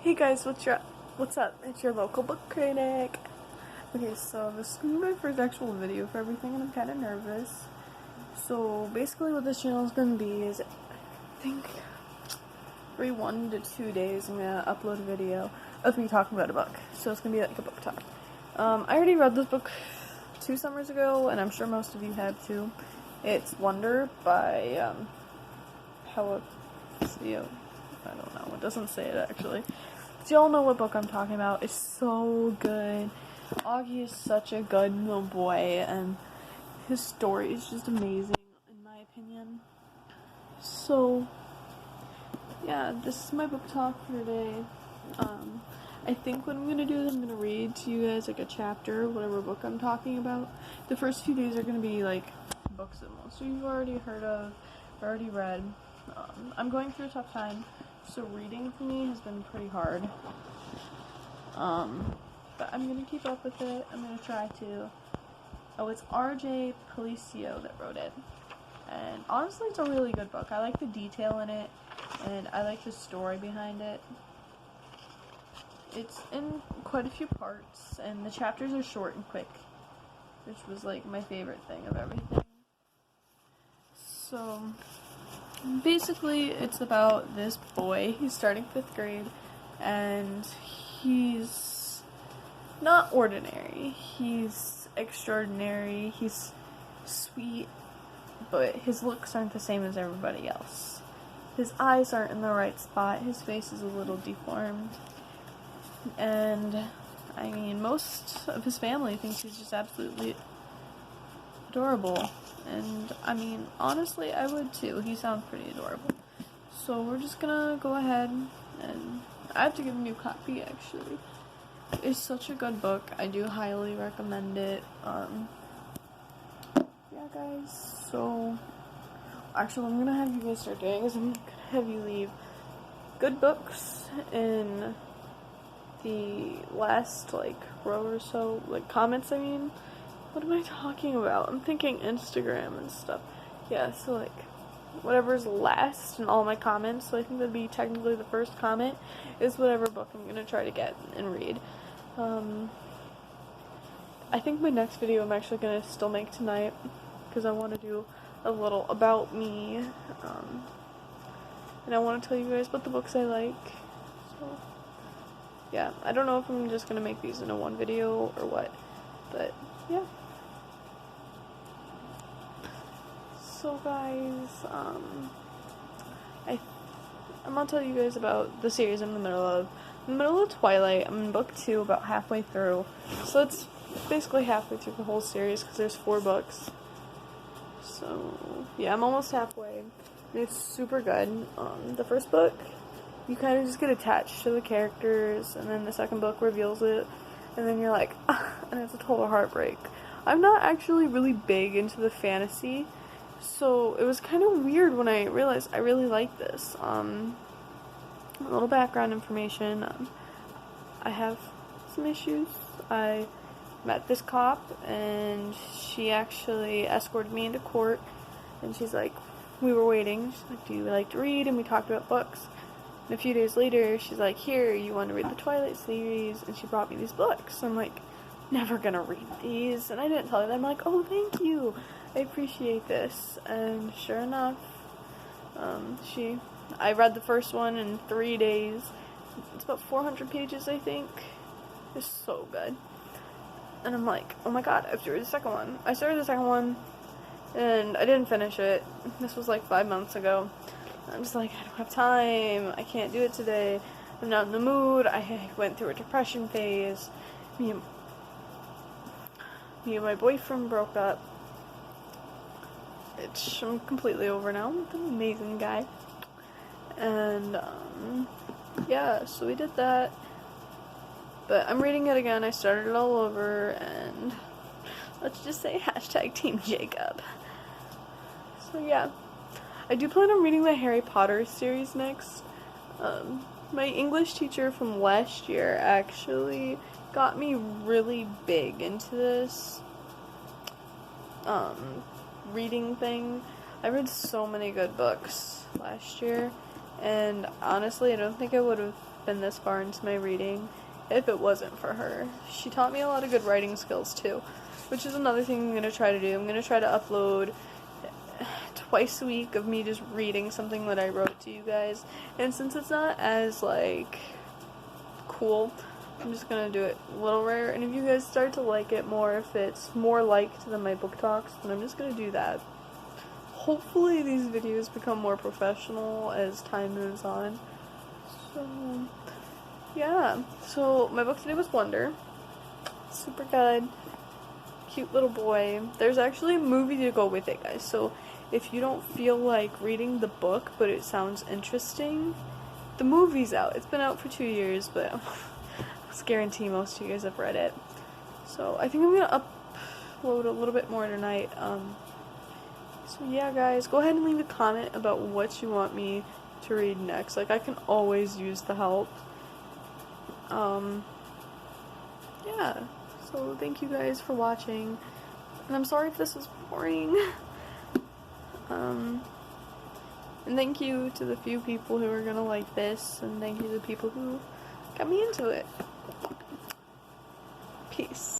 Hey guys, what's up? It's your local book critic. Okay, so this is gonna be my first actual video for everything, and I'm kind of nervous. So basically, what this channel is gonna be is, I think, every 1 to 2 days, I'm gonna upload a video of me talking about a book. So it's gonna be like a book talk. I already read this book 2 summers ago, and I'm sure most of you have too. It's Wonder by Palacio. I don't know. It doesn't say it actually. Do y'all know what book I'm talking about? It's so good. Auggie is such a good little boy, and his story is just amazing, in my opinion. So, yeah, this is my book talk for today. I think what I'm gonna do is I'm gonna read to you guys like a chapter, whatever book I'm talking about. The first few days are gonna be like books that most of you have already heard of, already read. I'm going through a tough time. So reading for me has been pretty hard, but I'm going to keep up with it. I'm going to try to. Oh, it's R.J. Palacio that wrote it, and honestly it's a really good book. I like the detail in it, and I like the story behind it. It's in quite a few parts, and the chapters are short and quick, which was like my favorite thing of everything. So basically, it's about this boy. He's starting 5th grade, and he's not ordinary. He's extraordinary. He's sweet, but his looks aren't the same as everybody else. His eyes aren't in the right spot. His face is a little deformed. And, I mean, most of his family thinks he's just absolutely adorable. And, I mean, honestly, I would too. He sounds pretty adorable. So, we're just gonna go ahead, and I have to get a new copy, actually. It's such a good book. I do highly recommend it. Yeah, guys. So, actually, what I'm gonna have you guys start doing is I'm gonna have you leave good books in the last, row or so, comments, I mean. What am I talking about? I'm thinking Instagram and stuff. Yeah, so whatever's last in all my comments, so I think that'd be technically the first comment, is whatever book I'm gonna try to get and read. I think my next video I'm actually gonna still make tonight, because I want to do a little about me, and I want to tell you guys what the books I like. So, yeah, I don't know if I'm just gonna make these into one video or what, but yeah. So guys, I'm gonna tell you guys about the series I'm in the middle of. I'm in the middle of Twilight. I'm in book 2, about halfway through. So it's basically halfway through the whole series, because there's 4 books. So, yeah, I'm almost halfway. And it's super good. The first book, you kind of just get attached to the characters, and then the second book reveals it, and then you're like, ah, and it's a total heartbreak. I'm not actually really big into the fantasy, so it was kind of weird when I realized I really like this. A little background information. I have some issues. I met this cop, and she actually escorted me into court, and she's like, we were waiting. She's like, do you like to read? And we talked about books. And a few days later, she's like, here, you want to read the Twilight series? And she brought me these books. I'm like, never gonna read these. And I didn't tell her that. I'm like, oh, thank you. I appreciate this. And sure enough, I read the first one in 3 days. It's about 400 pages, I think. It's so good. And I'm like, oh my god, I have to read the second one. I started the second one, and I didn't finish it. This was 5 months ago. I'm just like, I don't have time. I can't do it today. I'm not in the mood. I went through a depression phase. Me and my boyfriend broke up. I'm completely over now. I'm an amazing guy. And, yeah, so we did that. But I'm reading it again. I started it all over, and let's just say hashtag Team Jacob. So, yeah. I do plan on reading the Harry Potter series next. My English teacher from last year actually got me really big into this reading thing. I read so many good books last year, and honestly I don't think I would have been this far into my reading if it wasn't for her. She taught me a lot of good writing skills too, which is another thing I'm going to try to do. I'm going to try to upload twice a week of me just reading something that I wrote to you guys. And since it's not as, like, cool, I'm just going to do it a little rare. And if you guys start to like it more, if it's more liked than my book talks, then I'm just going to do that. Hopefully these videos become more professional as time moves on. So, yeah. So, my book today was Wonder. Super good. Cute little boy. There's actually a movie to go with it, guys. So, if you don't feel like reading the book, but it sounds interesting, the movie's out. It's been out for 2 years, but I guarantee most of you guys have read it. So, I think I'm going to upload a little bit more tonight. So yeah, guys, go ahead and leave a comment about what you want me to read next. Like, I can always use the help. Yeah. So thank you guys for watching. And I'm sorry if this was boring. And thank you to the few people who are gonna like this, and thank you to the people who got me into it. Peace.